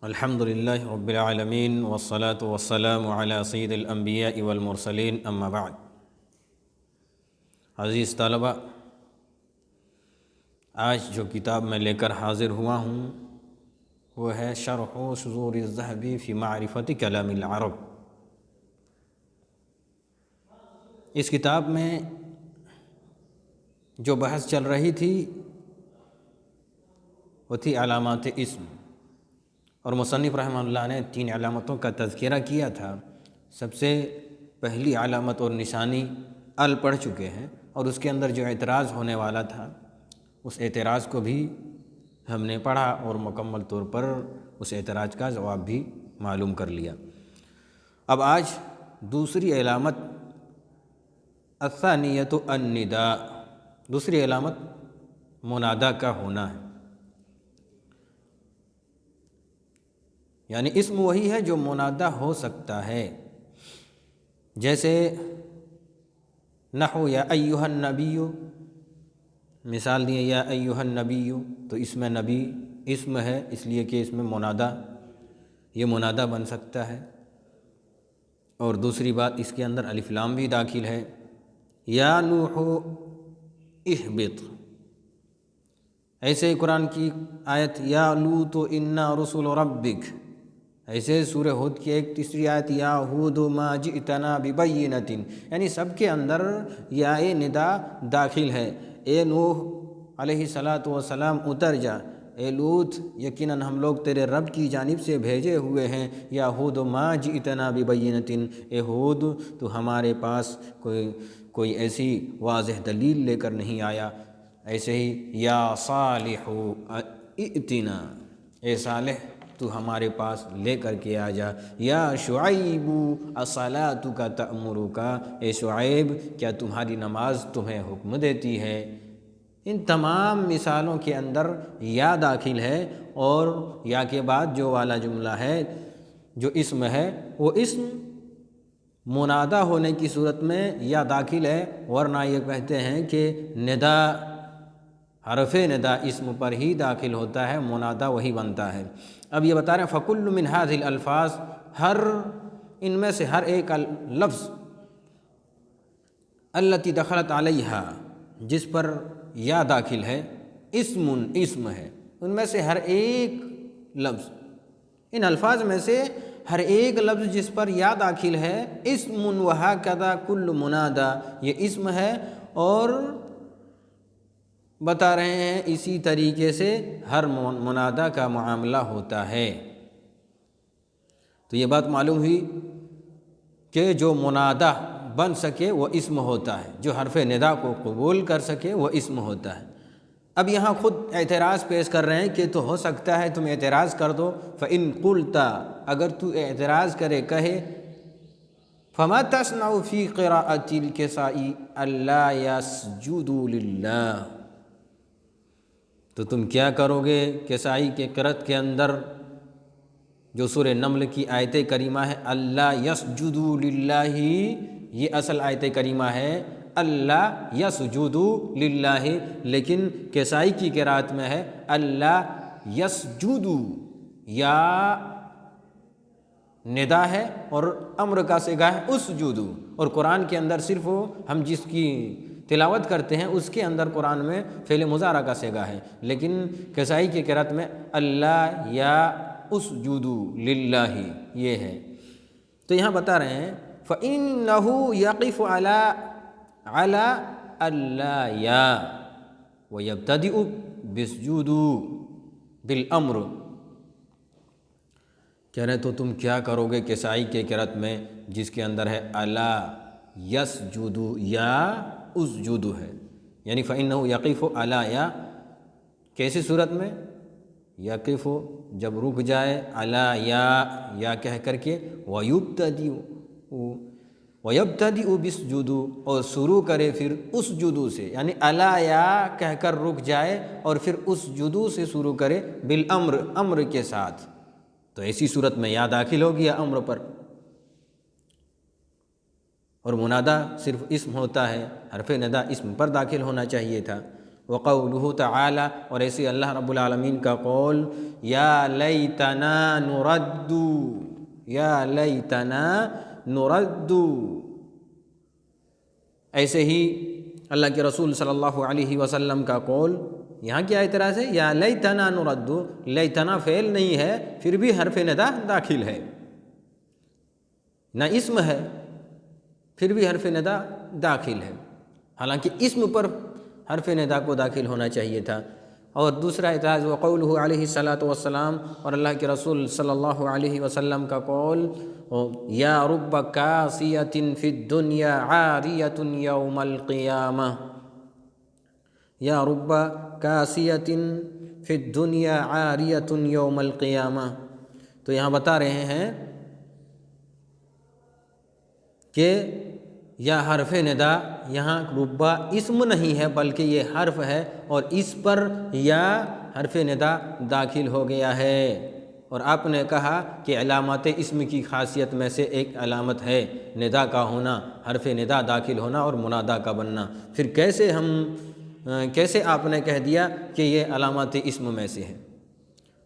الحمد للہ رب العالمین والصلاة والسلام علی سید الانبیاء والمرسلین اما بعد۔ عزیز طلبہ، آج جو کتاب میں لے کر حاضر ہوا ہوں وہ ہے شرح شذور الذہبی فی معرفت کلام العرب۔ اس کتاب میں جو بحث چل رہی تھی وہ تھی علامات اسم، اور مصنف رحمہ اللہ نے 3 علامتوں کا تذکرہ کیا تھا۔ سب سے پہلی علامت اور نشانی ال پڑھ چکے ہیں، اور اس کے اندر جو اعتراض ہونے والا تھا اس اعتراض کو بھی ہم نے پڑھا اور مکمل طور پر اس اعتراض کا جواب بھی معلوم کر لیا۔ اب آج دوسری علامت الثانیۃ النداء، دوسری علامت منادا کا ہونا ہے، یعنی اسم وہی ہے جو منادا ہو سکتا ہے، جیسے نحو یا ایھا النبی، مثال دیے یا ایھا النبی، تو اس میں نبی اسم ہے اس لیے کہ اس میں منادا، یہ منادا بن سکتا ہے۔ اور دوسری بات، اس کے اندر الف لام بھی داخل ہے۔ یا نوح اہبط، ایسے قرآن کی آیت یا لوط انا رسل ربک، ایسے سورہ ہود کی ایک تیسری آیت یا ہود ما جئتنا ببینۃ، یعنی سب کے اندر یا ندا داخل ہے۔ اے نوح علیہ الصلاۃ والسلام اتر جا، اے لوط یقیناً ہم لوگ تیرے رب کی جانب سے بھیجے ہوئے ہیں، یا ہود ما جئتنا ببینۃ، اے ہود تو ہمارے پاس کوئی ایسی واضح دلیل لے کر نہیں آیا۔ ایسے ہی یا صالح ائتنا، اے صالح تو ہمارے پاس لے کر کے آ جا۔ یا شعیب اصلاتک تأمرک، اے شعیب کیا تمہاری نماز تمہیں حکم دیتی ہے۔ ان تمام مثالوں کے اندر یا داخل ہے، اور یا کے بعد جو والا جملہ ہے جو اسم ہے وہ اسم منادا ہونے کی صورت میں یا داخل ہے، ورنہ یہ کہتے ہیں کہ ندا، حرف ندا اسم پر ہی داخل ہوتا ہے، منادا وہی بنتا ہے۔ اب یہ بتا رہے ہیں فَكُلُّ مِنْ هَذِهِ الْأَلْفَاظ، ہر ان میں سے ہر ایک لفظ التی دخلت علیہا، جس پر یا داخل ہے، اسم ہے، ان میں سے ہر ایک لفظ، ان الفاظ میں سے ہر ایک لفظ جس پر یا داخل ہے، اسم وہکذا کل منادا، یہ اسم ہے، اور بتا رہے ہیں اسی طریقے سے ہر منادا کا معاملہ ہوتا ہے۔ تو یہ بات معلوم ہوئی کہ جو منادا بن سکے وہ اسم ہوتا ہے، جو حرف ندا کو قبول کر سکے وہ اسم ہوتا ہے۔ اب یہاں خود اعتراض پیش کر رہے ہیں کہ تو ہو سکتا ہے تم اعتراض کر دو، فَإِن قُلْتَ، اگر تو اعتراض کرے کہے، فَمَا تَصْنَعُ فِي قِرَاءَةِ الْكِسَاءِ أَلَّا يَسْجُدُوا لِلَّهِ، تو تم کیا کرو گے کسائی کے قرأت کے اندر جو سورہ نمل کی آیت کریمہ ہے اللہ یسجدوا للہ، یہ اصل آیت کریمہ ہے اللہ یسجدوا للہ، لیکن کسائی کی قرأت میں ہے اللہ یسجدوا، یا ندا ہے اور امر کا صیغہ ہے اسجدوا، اور قرآن کے اندر صرف ہم جس کی تلاوت کرتے ہیں اس کے اندر قرآن میں فعل مضارع کا صیغہ ہے، لیکن کسائی کی قرأت میں اللہ یا اسجدوا للہ یہ ہے۔ تو یہاں بتا رہے ہیں فَإِنَّهُ يَقِفُ عَلَى أَلَّا یا وَيَبْتَدِئُ بِالسُّجُودِ بِالْأَمْرِ، کہہ رہے تو تم کیا کرو گے کسائی کے قرأت میں جس کے اندر ہے الا یسجدوا یا اسجدوا ہے، یعنی فَإِنَّهُ يَقِفُ عَلَى یا، کیسی صورت میں؟ یقف جب رک جائے، علی یا کہہ کر کے، وَيَبْتَدِئُ بِالسُّجُودِ، اور شروع کرے پھر اسجدوا سے، یعنی علی یا کہہ کر رک جائے اور پھر اسجدوا سے شروع کرے، بالامر، امر کے ساتھ، تو ایسی صورت میں یا داخل ہو گیا امر پر۔ اور منادا صرف اسم ہوتا ہے، حرف ندا اسم پر داخل ہونا چاہیے تھا۔ وقولہ تعالی، اور ایسے اللہ رب العالمین کا قول، یا لیتنا نرد، یا لیتنا نرد۔ ایسے ہی اللہ کے رسول صلی اللہ علیہ وسلم کا قول، یہاں کیا اعتراض ہے؟ یا لیتنا نرد، لیتنا فعل نہیں ہے پھر بھی حرف ندا داخل ہے، نہ اسم ہے پھر بھی حرف ندا داخل ہے، حالانکہ اسم پر حرف ندا کو داخل ہونا چاہیے تھا۔ اور دوسرا اعتراض وقولہ علیہ الصلاۃ والسلام، اور اللہ کے رسول صلی اللہ علیہ وسلم کا قول، یا رب کاسیۃ فی الدنیا عاریۃ یوم القیامہ، یا رب کاسیۃ فی الدنیا عاریۃ یوم القیامہ۔ تو یہاں بتا رہے ہیں کہ یا حرف ندا، یہاں ربا اسم نہیں ہے بلکہ یہ حرف ہے، اور اس پر یا حرف ندا داخل ہو گیا ہے۔ اور آپ نے کہا کہ علامات اسم کی خاصیت میں سے ایک علامت ہے ندا کا ہونا، حرف ندا داخل ہونا اور منادا کا بننا، پھر کیسے آپ نے کہہ دیا کہ یہ علامات اسم میں سے ہے؟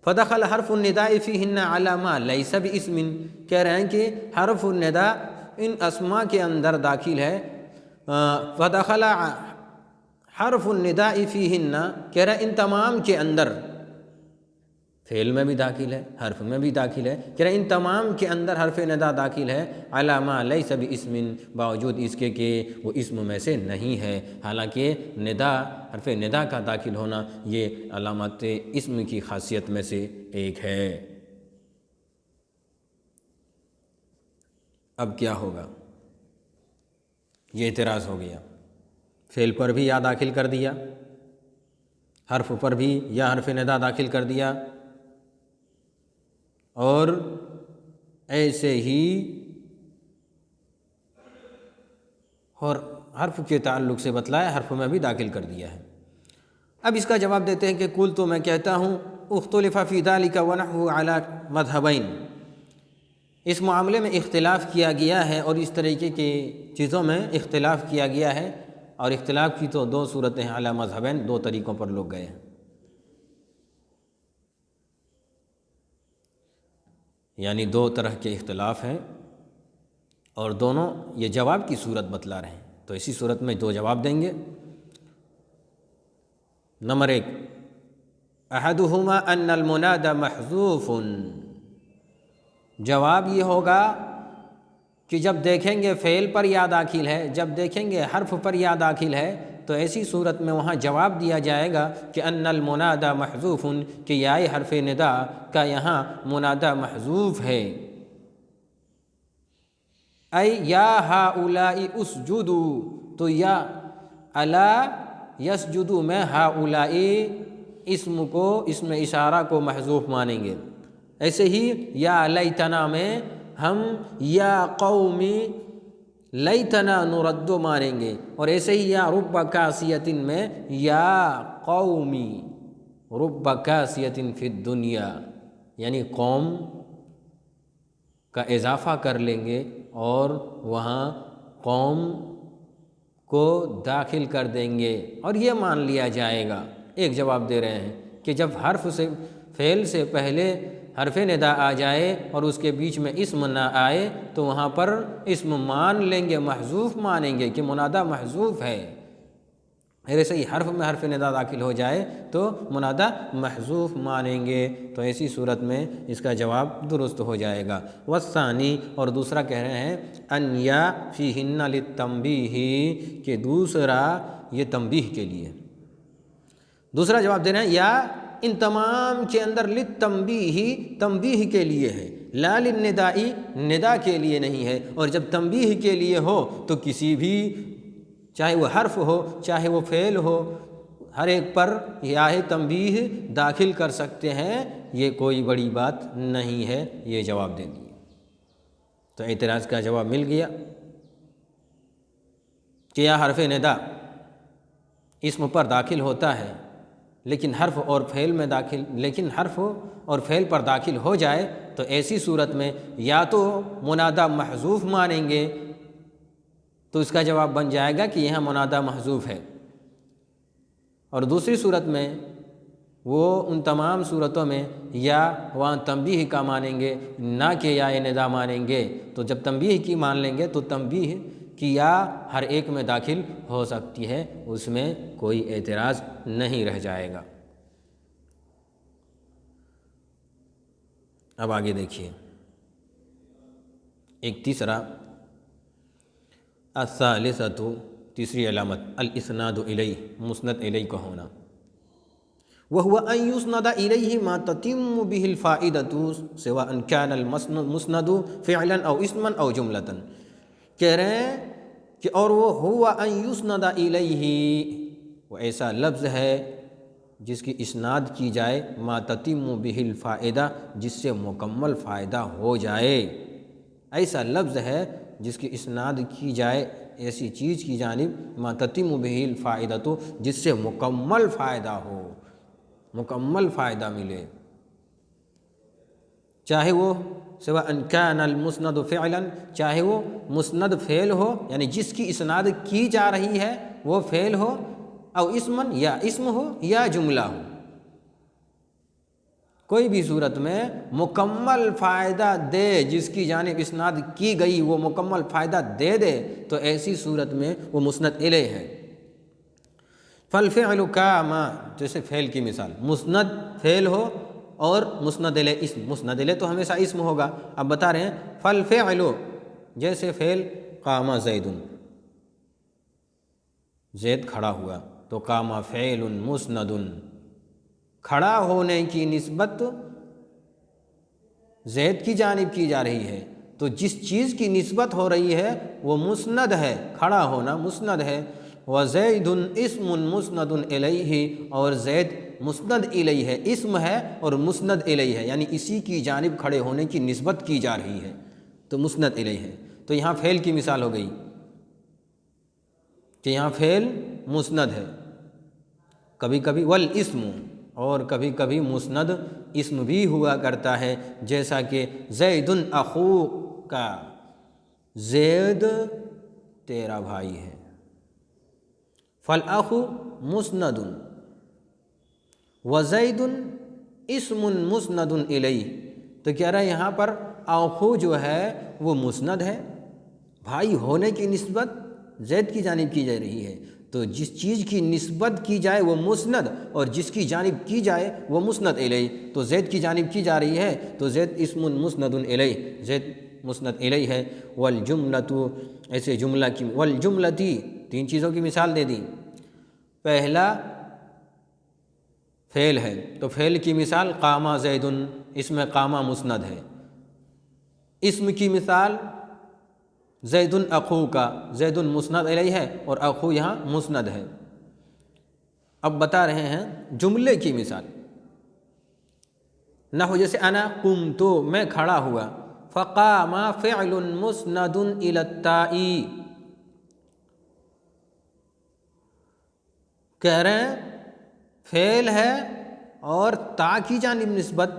فدخل حرف النداء فیہن علی ما لیس باسم، کہہ رہے ہیں کہ حرف الندا ان اسماء کے اندر داخل ہے۔ فدخل حرف النداء فیہن، کہہ رہے ہیں ان تمام کے اندر، فعل میں بھی داخل ہے، حرف میں بھی داخل ہے، کہہ رہے ہیں ان تمام کے اندر حرف ندا داخل ہے، علی ما لیس باسم، باوجود اس کے کہ وہ اسم میں سے نہیں ہے، حالانکہ ندا، حرف ندا کا داخل ہونا یہ علامات اسم کی خاصیت میں سے ایک ہے۔ اب کیا ہوگا؟ یہ اعتراض ہو گیا، فعل پر بھی یا داخل کر دیا، حرف پر بھی یا حرف ندا داخل کر دیا، اور ایسے ہی اور حرف کے تعلق سے بتلایا، حرف میں بھی داخل کر دیا ہے۔ اب اس کا جواب دیتے ہیں کہ قل، تو میں کہتا ہوں، اختلف فی ذلک ونحوہ علی مذہبین، اس معاملے میں اختلاف کیا گیا ہے اور اس طریقے کی چیزوں میں اختلاف کیا گیا ہے، اور اختلاف کی تو دو صورتیں ہیں، علی مذہبین، دو طریقوں پر لوگ گئے ہیں۔ یعنی دو طرح کے اختلاف ہیں، اور دونوں یہ جواب کی صورت بتلا رہے ہیں، تو اسی صورت میں دو جواب دیں گے۔ نمبر ایک، احدہما ان المنادى محذوف، جواب یہ ہوگا کہ جب دیکھیں گے فعل پر یا داخل ہے، جب دیکھیں گے حرف پر یا داخل ہے، تو ایسی صورت میں وہاں جواب دیا جائے گا کہ ان المنادى محذوف، کہ یا حرف ندا کا یہاں منادى محذوف ہے، ای یا ہؤلاء اسجدوا، تو یا الا یسجدوا میں ہؤلاء اسم اشارہ کو محذوف مانیں گے۔ ایسے ہی یا لیتنا میں ہم یا قومی لیتنا نرد مانیں گے، اور ایسے ہی یا رب کاسیۃ میں یا قومی رب کاسیۃ فی الدنیا، یعنی قوم کا اضافہ کر لیں گے اور وہاں قوم کو داخل کر دیں گے، اور یہ مان لیا جائے گا۔ ایک جواب دے رہے ہیں کہ جب حرف سے، فعل سے پہلے حرف ندا آ جائے اور اس کے بیچ میں اسم نہ آئے تو وہاں پر اسم مان لیں گے، محذوف مانیں گے کہ منادى محذوف ہے۔ ایسے ہی حرف میں حرف ندا داخل ہو جائے تو منادى محذوف مانیں گے، تو ایسی صورت میں اس کا جواب درست ہو جائے گا۔ والثانی، اور دوسرا کہہ رہے ہیں، ان یا فیہن للتنبیہ، کہ دوسرا یہ تنبیہ کے لیے، دوسرا جواب دے رہے ہیں یا ان تمام کے اندر للتنبیہ، تنبیہ کے لیے ہے، لا للنداء، ندا کے لیے نہیں ہے، اور جب تنبیہ کے لیے ہو تو کسی بھی، چاہے وہ حرف ہو چاہے وہ فعل ہو، ہر ایک پر یا تنبیہ داخل کر سکتے ہیں، یہ کوئی بڑی بات نہیں ہے، یہ جواب دے دیے۔ تو اعتراض کا جواب مل گیا کہ یا حرف ندا اسم پر داخل ہوتا ہے، لیکن حرف اور فعل پر داخل ہو جائے تو ایسی صورت میں یا تو منادى محذوف مانیں گے، تو اس کا جواب بن جائے گا کہ یہاں منادى محذوف ہے، اور دوسری صورت میں وہ ان تمام صورتوں میں یا وہاں تنبیہ کا مانیں گے نہ کہ یا ندا مانیں گے، تو جب تنبیہ کی مان لیں گے تو تنبیہ کی یا ہر ایک میں داخل ہو سکتی ہے، اس میں کوئی اعتراض نہیں رہ جائے گا۔ اب آگے دیکھیے ایک تیسرا، الثالثۃ، تیسری علامت، الاسناد الیہ، مسند الیہ کا ہونا، وہو ان یسند الیہ ما تتم بہ الفائدۃ سواء کان المسند فعلا او اسما او جملۃ، کہہ رہے ہیں کہ اور وہ ہوا ان یسند الیہ، وہ ایسا لفظ ہے جس کی اسناد کی جائے ما تتم بہ الفائدہ، جس سے مکمل فائدہ ہو جائے، ایسا لفظ ہے جس کی اسناد کی جائے ایسی چیز کی جانب ما تتم بہ الفائدۃ، جس سے مکمل فائدہ ہو، مکمل فائدہ ملے، چاہے وہ سواء کان المسند فعلا، چاہے وہ مسند فعل ہو یعنی جس کی اسناد کی جا رہی ہے وہ فعل ہو، او اسمن، یا اسم ہو یا جملہ ہو، کوئی بھی صورت میں مکمل فائدہ دے، جس کی جانب اسناد کی گئی وہ مکمل فائدہ دے دے، تو ایسی صورت میں وہ مسند الیہ ہے۔ فالفعل کاما، جیسے فعل کی مثال، مسند فعل ہو اور مسند الیہ اسم، مسند الیہ تو ہمیشہ اسم ہوگا، اب بتا رہے ہیں فالفعل، جیسے فعل قام زید، زید کھڑا ہوا، تو قام فعل مسند، کھڑا ہونے کی نسبت زید کی جانب کی جا رہی ہے، تو جس چیز کی نسبت ہو رہی ہے وہ مسند ہے، کھڑا ہونا مسند ہے۔ وزید اسم مسند الیہ، اور زید مسند الیہ ہے، اسم ہے اور مسند الیہ ہے، یعنی اسی کی جانب کھڑے ہونے کی نسبت کی جا رہی ہے، تو مسند الیہ ہے۔ تو یہاں فعل کی مثال ہو گئی کہ یہاں فعل مسند ہے، کبھی کبھی والاسم، اور کبھی کبھی مسند اسم بھی ہوا کرتا ہے، جیسا کہ زید اخوک، زید تیرا بھائی ہے، فالاخ مسند، وزید اسم مسند الیہ، تو کہہ رہا ہے یہاں پر اخو جو ہے وہ مسند ہے، بھائی ہونے کی نسبت زید کی جانب کی جا رہی ہے، تو جس چیز کی نسبت کی جائے وہ مسند، اور جس کی جانب کی جائے وہ مسند الیہ، تو زید کی جانب کی جا رہی ہے تو زید اسم مسند الیہ، زید مسند الیہ ہے۔ والجملۃ، ایسے جملہ کی، والجملتی، تین چیزوں کی مثال دے دی، پہلا فعل ہے تو فعل کی مثال قام زید، اس میں قام مسند ہے، اسم کی مثال زید اخو کا، زید مسند الیہ ہے اور اخو یہاں مسند ہے۔ اب بتا رہے ہیں جملے کی مثال، نحو جیسے انا قمت، میں کھڑا ہوا، فقام فعل مسند الی التاء، کہہ رہے ہیں فعل ہے اور تا کی جانب نسبت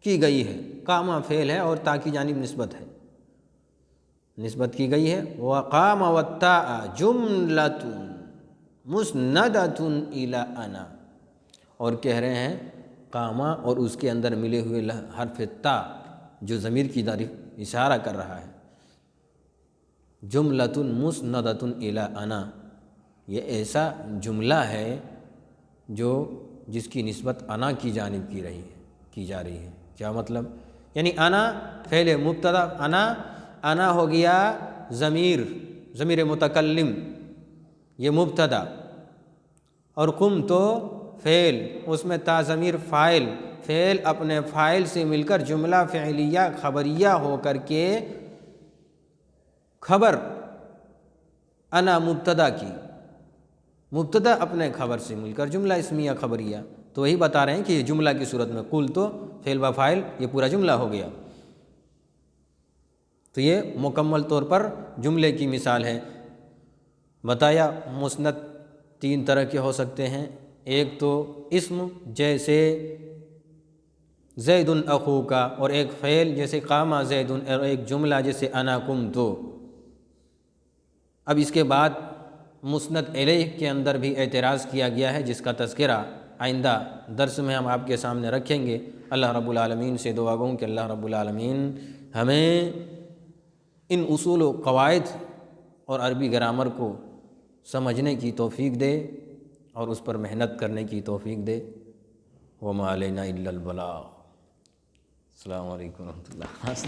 کی گئی ہے، قام فعل ہے اور تا کی جانب نسبت ہے، نسبت کی گئی ہے، وقام والتاء جملۃ مسندۃ الی انا، اور کہہ رہے ہیں قامہ اور اس کے اندر ملے ہوئے حرف تا جو ضمیر کی طرف اشارہ کر رہا ہے، جملۃ مسندۃ الی انا، یہ ایسا جملہ ہے جو جس کی نسبت انا کی جانب کی جا رہی ہے۔ کیا مطلب؟ یعنی انا فعل مبتدا، انا ہو گیا ضمیر متکلم، یہ مبتدا، اور قم تو فعل، اس میں تا ضمیر فاعل، فعل اپنے فاعل سے مل کر جملہ فعلیہ خبریہ ہو کر کے خبر انا مبتدا کی، مبتدا اپنے خبر سے مل کر جملہ اسمیہ خبریہ، تو وہی بتا رہے ہیں کہ یہ جملہ کی صورت میں قل تو فعل و فاعل یہ پورا جملہ ہو گیا، تو یہ مکمل طور پر جملے کی مثال ہے۔ بتایا مسند تین طرح کے ہو سکتے ہیں، ایک تو اسم جیسے زید اخوک، اور ایک فعل جیسے قام زید، اور ایک جملہ جیسے انا قمت۔ اب اس کے بعد مسند الیہ کے اندر بھی اعتراض کیا گیا ہے، جس کا تذکرہ آئندہ درس میں ہم آپ کے سامنے رکھیں گے۔ اللہ رب العالمین سے دعا گوں کہ اللہ رب العالمین ہمیں ان اصول و قواعد اور عربی گرامر کو سمجھنے کی توفیق دے اور اس پر محنت کرنے کی توفیق دے۔ وما علینا الا البلاغ۔ السلام علیکم ورحمۃ اللہ۔